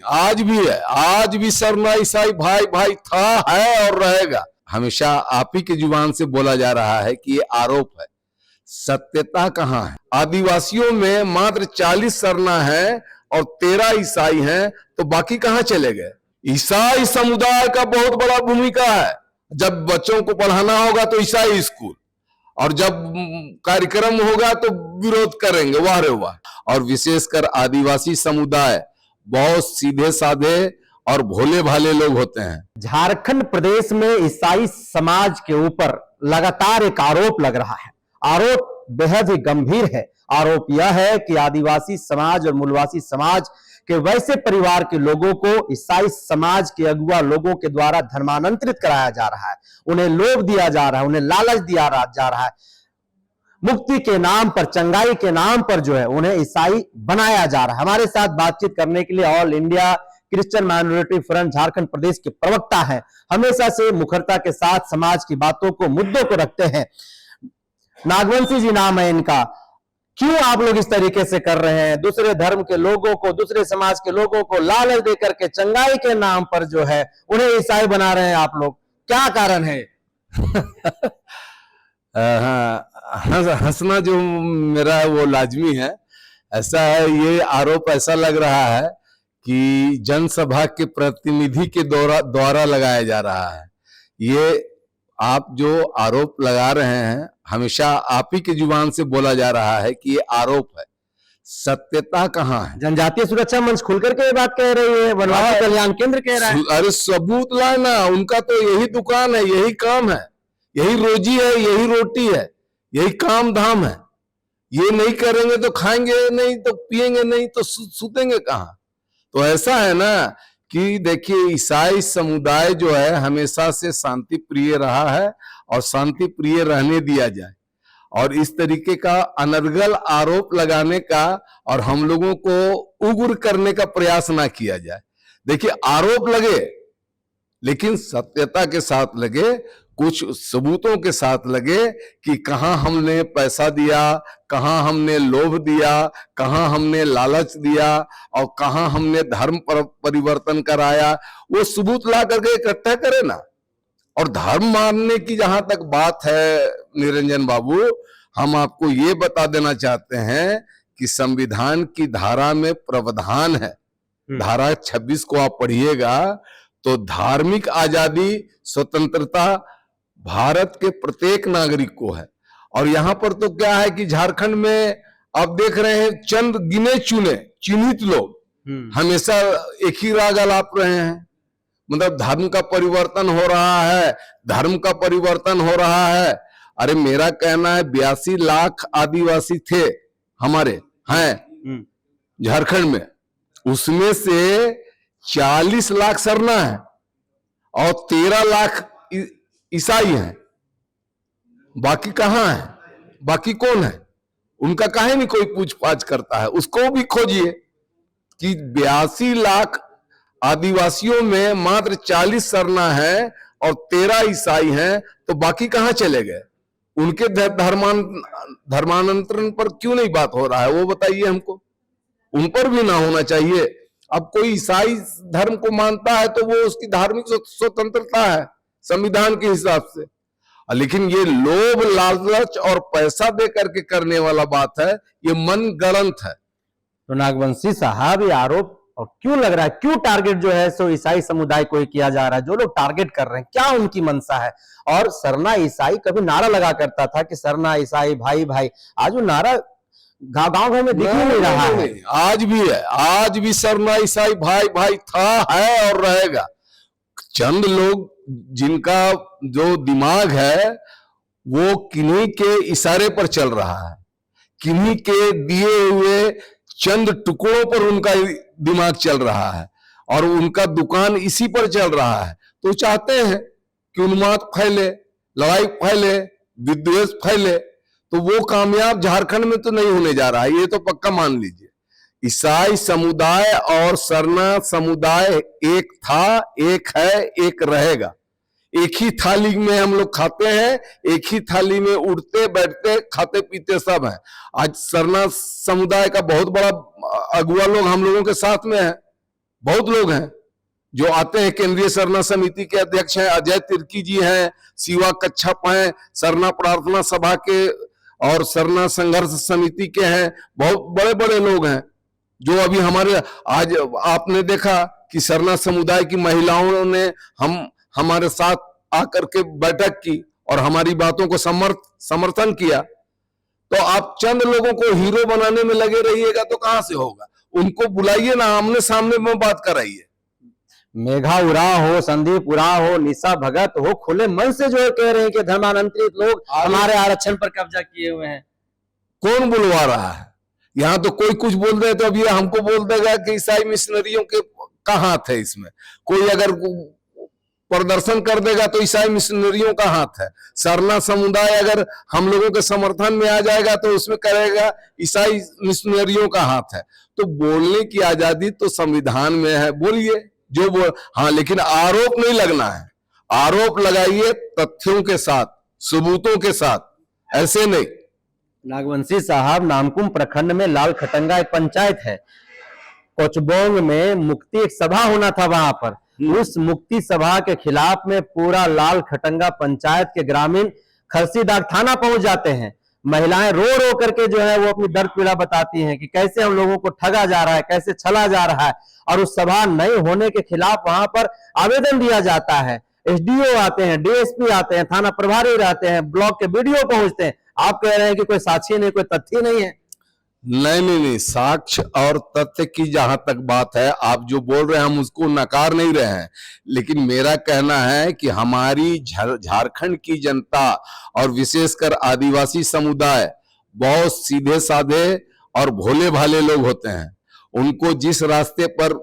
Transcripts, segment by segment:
आज भी है, आज भी सरना ईसाई भाई भाई था, है और रहेगा। हमेशा आप ही की जुबान से बोला जा रहा है कि ये आरोप है, सत्यता कहां है? आदिवासियों में मात्र 40 सरना है और 13 ईसाई हैं, तो बाकी कहां चले गए? ईसाई समुदाय का बहुत बड़ा भूमिका है। जब बच्चों को पढ़ाना होगा तो ईसाई स्कूल, और जब कार्यक्रम होगा तो विरोध करेंगे, वाह रे वाह। और विशेषकर आदिवासी समुदाय बहुत सीधे साधे और भोले भाले लोग होते हैं। झारखंड प्रदेश में ईसाई समाज के ऊपर लगातार एक आरोप लग रहा है। आरोप बेहद ही गंभीर है। आरोप यह है कि आदिवासी समाज और मूलवासी समाज के वैसे परिवार के लोगों को ईसाई समाज के अगुआ लोगों के द्वारा धर्मांतरित कराया जा रहा है, उन्हें लोभ दिया जा रहा है, उन्हें लालच दिया जा रहा है। मुक्ति के नाम पर, चंगाई के नाम पर जो है उन्हें ईसाई बनाया जा रहा है। हमारे साथ बातचीत करने के लिए all India Christian minority front Jharkhand प्रदेश के प्रवक्ता हैं, हमेशा से मुखरता के साथ समाज की बातों को, मुद्दों को रखते हैं। नागवंशी जी नाम है इनका। क्यों आप लोग इस तरीके से कर रहे हैं? दूसरे धर्म के लोगों को, दूसरे समाज के लोगों को लालच देकर के चंगाई के नाम पर जो है उन्हें ईसाई बना रहे हैं आप लोग, क्या कारण है? हंसना जो मेरा है वो लाजमी है। ऐसा है, ये आरोप ऐसा लग रहा है कि जनसभा के प्रतिनिधि के द्वारा लगाया जा रहा है। ये आप जो आरोप लगा रहे हैं, हमेशा आप ही की जुबान से बोला जा रहा है कि ये आरोप है, सत्यता कहां है? जनजातीय सुरक्षा मंच खुलकर के ये बात कह रही है, वनवासी कल्याण केंद्र कह रहा है। अरे सबूत लाना, उनका तो यही दुकान है, यही काम है, यही रोजी है, यही रोटी है, यही काम धाम है। ये नहीं करेंगे तो खाएंगे नहीं, तो पिएंगे नहीं, तो सूतेंगे कहां? तो ऐसा है ना कि देखिए, ईसाई समुदाय जो है हमेशा से शांति प्रिय रहा है और शांति प्रिय रहने दिया जाए। और इस तरीके का अनर्गल आरोप लगाने का और हम लोगों को उग्र करने का प्रयास ना किया जाए। देखिए, आरोप लगे लेकिन सत्यता के साथ लगे, कुछ सबूतों के साथ लगे कि कहां हमने पैसा दिया, कहां हमने लोभ दिया, कहां हमने लालच दिया और कहां हमने धर्म परिवर्तन कराया। वो सबूत ला करके इकट्ठा करे ना। और धर्म मानने की जहां तक बात है निरंजन बाबू, हम आपको ये बता देना चाहते हैं कि संविधान की धारा में प्रावधान है, धारा 26 को आप पढ़िएगा तो धार्मिक आजादी, स्वतंत्रता भारत के प्रत्येक नागरिक को है। और यहां पर तो क्या है कि झारखंड में आप देख रहे हैं, चंद गिने चुने चिन्हित लोग हमेशा एक ही राग अलाप रहे हैं। मतलब धर्म का परिवर्तन हो रहा है, धर्म का परिवर्तन हो रहा है। अरे मेरा कहना है 82 लाख आदिवासी थे हमारे, हैं झारखंड में, उसमें से 40 लाख सरना है और 13 लाख ईसाई हैं। बाकी कहां है? बाकी कौन है? उनका काहे नहीं कोई पूछताछ करता है? उसको भी खोजिए कि 82 लाख आदिवासियों में मात्र 40 सरना है और 13 ईसाई हैं, तो बाकी कहां चले गए? उनके धर्मांतरण पर क्यों नहीं बात हो रहा है, वो बताइए हमको। उन पर भी ना होना चाहिए। अब कोई ईसाई धर्म को मानता है तो वो उसकी धार्मिक स्वतंत्रता है संविधान के हिसाब से, लेकिन ये लोभ, लालच और पैसा दे करके करने वाला बात है, ये मन गलत है। तो नागवंशी साहब, ये आरोप और क्यों लग रहा है, क्यों टारगेट जो है सो ईसाई समुदाय को ही किया जा रहा है? जो लोग टारगेट कर रहे हैं, क्या उनकी मंशा है? और सरना ईसाई कभी नारा लगा करता था कि सरना ईसाई भाई भाई, आज वो नारा गांव में दिख ही नहीं रहा है। आज भी है, आज भी सरना ईसाई भाई भाई था, है और रहेगा। चंद लोग जिनका जो दिमाग है वो किन्हीं के इशारे पर चल रहा है, किन्हीं के दिए हुए चंद टुकड़ों पर उनका दिमाग चल रहा है और उनका दुकान इसी पर चल रहा है। तो चाहते हैं कि उन्माद फैले, लड़ाई फैले, विद्वेष फैले, तो वो कामयाब झारखंड में तो नहीं होने जा रहा है, ये तो पक्का मान लीजिए। ईसाई समुदाय और सरना समुदाय एक था, एक है, एक रहेगा। एक ही थाली में हम लोग खाते हैं, एक ही थाली में उठते बैठते खाते पीते सब हैं। आज सरना समुदाय का बहुत बड़ा अगुआ लोग हम लोगों के साथ में है, बहुत लोग हैं जो आते हैं। केंद्रीय सरना समिति के अध्यक्ष हैं अजय तिर्की जी हैं, शिवा कच्छप हैं, सरना प्रार्थना सभा के और सरना संघर्ष समिति के हैं। बहुत बड़े बड़े लोग हैं जो अभी हमारे, आज आपने देखा कि सरना समुदाय की महिलाओं ने हमारे साथ आकर के बैठक की और हमारी बातों को समर्थन किया। तो आप चंद लोगों को हीरो बनाने में लगे रहिएगा तो कहां से होगा। उनको बुलाइए ना, आमने सामने में बात कराइए। मेघा उरांव हो, संदीप उरांव हो, निशा भगत हो, खुले मन से जो कह रहे हैं कि धर्मांतरित लोग हमारे आरक्षण पर कब्जा किए हुए हैं। कौन बुलवा रहा है? यहाँ तो कोई कुछ बोल रहे तो अब ये हमको बोल देगा कि ईसाई मिशनरियों के का हाथ है इसमें। कोई अगर प्रदर्शन कर देगा तो ईसाई मिशनरियों का हाथ है। सरना समुदाय अगर हम लोगों के समर्थन में आ जाएगा तो उसमें करेगा ईसाई मिशनरियों का हाथ है। तो बोलने की आजादी तो संविधान में है, बोलिए जो बोल। हाँ, लेकिन आरोप नहीं लगना है। आरोप लगाइए तथ्यों के साथ, सबूतों के साथ, ऐसे नहीं। नागवंशी साहब, नामकुम प्रखंड में लाल खटंगा एक पंचायत है। कोचबोंग में मुक्ति एक सभा होना था, वहां पर उस मुक्ति सभा के खिलाफ में पूरा लाल खटंगा पंचायत के ग्रामीण खरसीदाग थाना पहुंच जाते हैं। महिलाएं रो रो करके जो है वो अपनी दर्द पीड़ा बताती हैं कि कैसे हम लोगों को ठगा जा रहा है, कैसे छला जा रहा है। और उस सभा नहीं होने के खिलाफ वहां पर आवेदन दिया जाता है। एसडीओ आते हैं, डीएसपी आते हैं, थाना प्रभारी रहते हैं, ब्लॉक के बीडीओ पहुंचते हैं। आप कह रहे हैं कि कोई साक्षी नहीं, कोई तथ्य नहीं है। नहीं, साक्ष्य और तथ्य की जहां तक बात है, आप जो बोल रहे हैं हम उसको नकार नहीं रहे हैं। लेकिन मेरा कहना है कि हमारी झारखंड की जनता और विशेषकर आदिवासी समुदाय बहुत सीधे साधे और भोले भाले लोग होते हैं। उनको जिस रास्ते पर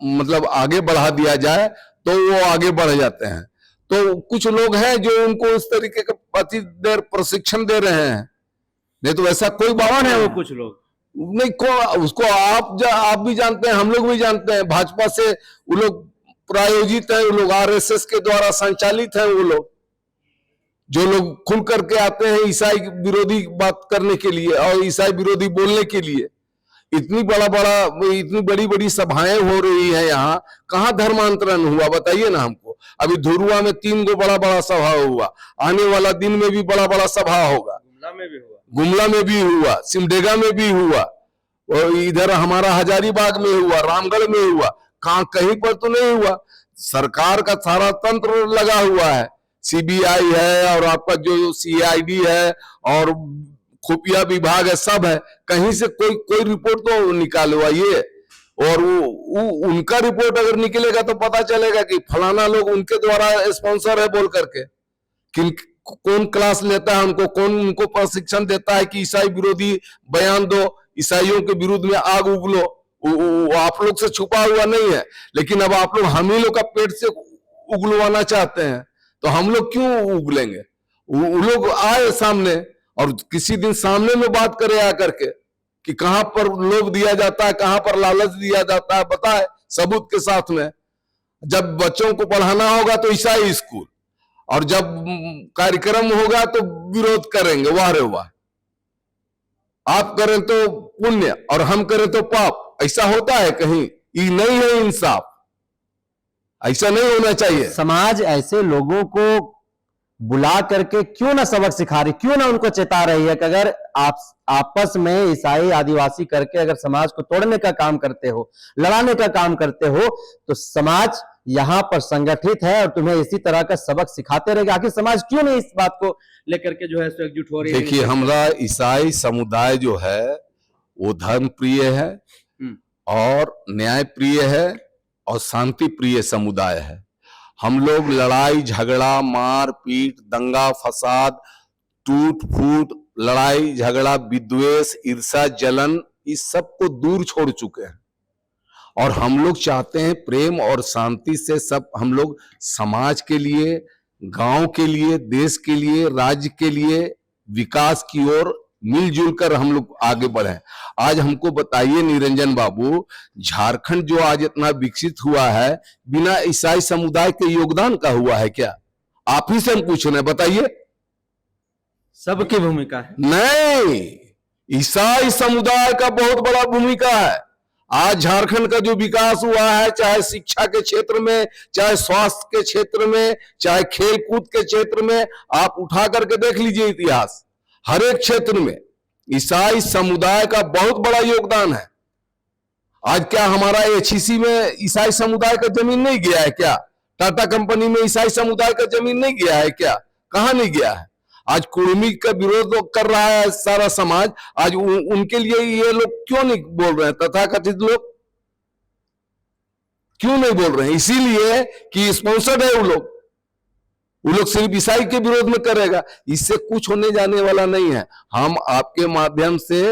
मतलब आगे बढ़ा दिया जाए तो वो आगे बढ़ जाते हैं। तो कुछ लोग हैं जो उनको उस तरीके का अति देर प्रशिक्षण दे रहे हैं। नहीं तो ऐसा कोई बात है वो कुछ लोग नहीं को उसको आप भी जानते हैं, हम लोग भी जानते हैं। भाजपा से वो लोग प्रायोजित है, वो लोग आरएसएस के द्वारा संचालित है। वो लोग जो लोग खुल करके आते हैं ईसाई विरोधी बात करने के लिए और ईसाई विरोधी बोलने के लिए। इतनी बड़ी बड़ी सभाएं हो रही है यहाँ, कहाँ धर्मांतरण हुआ बताइए ना हमको। अभी धुरुआ में 3 गो बड़ा सभा हुआ, आने वाला दिन में भी बड़ा सभा होगा। गुमला में भी हुआ, सिमडेगा में भी हुआ, और इधर हमारा हजारीबाग में हुआ, रामगढ़ में हुआ। कहीं पर तो नहीं हुआ। सरकार का सारा तंत्र लगा हुआ है, सीबीआई है और आपका जो सीआईडी है और खुफिया विभाग है, सब है। कहीं से कोई रिपोर्ट तो निकालवाइए। और उनका रिपोर्ट अगर निकलेगा तो पता चलेगा कि फलाना लोग उनके द्वारा स्पॉन्सर है बोल करके। कौन क्लास लेता है उनको, कौन उनको प्रशिक्षण देता है कि ईसाई विरोधी बयान दो, ईसाइयों के विरुद्ध में आग उगलो। आप लोग से छुपा हुआ नहीं है। लेकिन अब आप लोग हम ही लोग का पेट से उगलवाना चाहते हैं, तो हम लोग क्यों उगलेंगे? वो लोग आए सामने और किसी दिन सामने में बात करे आकर के कि कहां पर लोभ दिया जाता है, कहां पर लालच दिया जाता है, बताए सबूत के साथ में। जब बच्चों को पढ़ाना होगा तो ईसाई स्कूल, और जब कार्यक्रम होगा तो विरोध करेंगे। वाह रे वाह, आप करें तो पुण्य और हम करें तो पाप। ऐसा होता है कहीं? ये नहीं है इंसाफ, ऐसा नहीं होना चाहिए। समाज ऐसे लोगों को बुला करके क्यों ना सबक सिखा रही, क्यों ना उनको चेता रही है कि अगर आप आपस में ईसाई आदिवासी करके अगर समाज को तोड़ने का काम करते हो, लड़ाने का काम करते हो, तो समाज यहां पर संगठित है और तुम्हें इसी तरह का सबक सिखाते रहेगा। आखिर समाज क्यों नहीं इस बात को लेकर के जो है एकजुट हो रही है? देखिए, हमारा ईसाई समुदाय जो है वो धर्म प्रिय है और न्याय प्रिय है और शांति प्रिय समुदाय है। हम लोग लड़ाई झगड़ा, मार पीट, दंगा फसाद, टूट फूट, लड़ाई झगड़ा, विद्वेष, ईर्ष्या, जलन, इस सब को दूर छोड़ चुके हैं। और हम लोग चाहते हैं प्रेम और शांति से सब हम लोग समाज के लिए, गांव के लिए, देश के लिए, राज्य के लिए विकास की ओर मिलजुल कर हम लोग आगे बढ़े। आज हमको बताइए निरंजन बाबू, झारखंड जो आज इतना विकसित हुआ है बिना ईसाई समुदाय के योगदान का हुआ है क्या? आप ही से हम पूछ रहे हैं, बताइए। सबकी भूमिका है? नहीं, ईसाई समुदाय का बहुत बड़ा भूमिका है। आज झारखंड का जो विकास हुआ है, चाहे शिक्षा के क्षेत्र में, चाहे स्वास्थ्य के क्षेत्र में, चाहे खेल कूद के क्षेत्र में, आप उठा करके देख लीजिए इतिहास, हर एक क्षेत्र में ईसाई समुदाय का बहुत बड़ा योगदान है। आज क्या हमारा एचईसी में ईसाई समुदाय का जमीन नहीं गया है क्या? टाटा कंपनी में ईसाई समुदाय का जमीन नहीं गया है क्या? कहां नहीं गया है? आज कुर्मी का विरोध कर रहा है सारा समाज, आज उनके लिए ये लोग क्यों नहीं बोल रहे हैं? तथाकथित लोग क्यों नहीं बोल रहे हैं? इसीलिए कि स्पॉन्सर्ड है वो लोग सिर्फ ईसाई के विरोध में करेगा। इससे कुछ होने जाने वाला नहीं है। हम आपके माध्यम से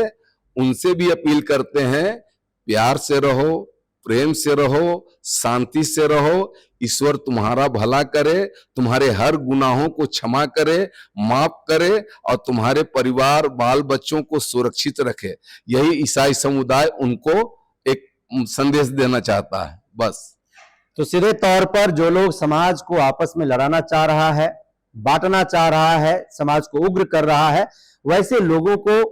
उनसे भी अपील करते हैं, प्यार से रहो, प्रेम से रहो, शांति से रहो। ईश्वर तुम्हारा भला करे, तुम्हारे हर गुनाहों को क्षमा करे, माफ करे और तुम्हारे परिवार बाल बच्चों को सुरक्षित रखे। यही ईसाई समुदाय उनको एक संदेश देना चाहता है, बस। तो सीधे तौर पर जो लोग समाज को आपस में लड़ाना चाह रहा है, बांटना चाह रहा है, समाज को उग्र कर रहा है, वैसे लोगों को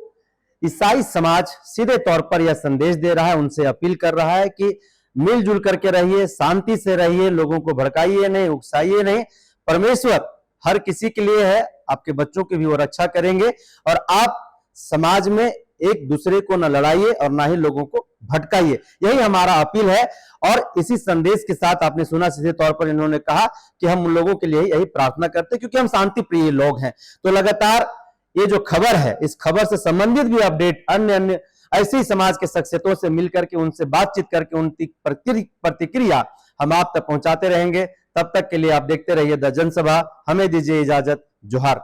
ईसाई समाज सीधे तौर पर यह संदेश दे रहा है, उनसे अपील कर रहा है कि मिलजुल करके रहिए, शांति से रहिए, लोगों को भड़काइए नहीं, उकसाइए नहीं। परमेश्वर हर किसी के लिए है, आपके बच्चों की भी वो रक्षा करेंगे और आप समाज में एक दूसरे को न लड़ाइए और ना ही लोगों को भटकाइए। यही हमारा अपील है और इसी संदेश के साथ आपने सुना सीधे तौर पर इन्होंने कहा कि हम उन लोगों के लिए यही प्रार्थना करते हैं क्योंकि हम शांति प्रिय लोग हैं। तो लगातार ये जो खबर है, इस खबर से संबंधित भी अपडेट अन्य ऐसे ही समाज के शख्सियतों से मिलकर के उनसे बातचीत करके उनकी प्रतिक्रिया हम आप तक पहुंचाते रहेंगे। तब तक के लिए आप देखते रहिए द जनसभा। हमें दीजिए इजाजत। जोहार।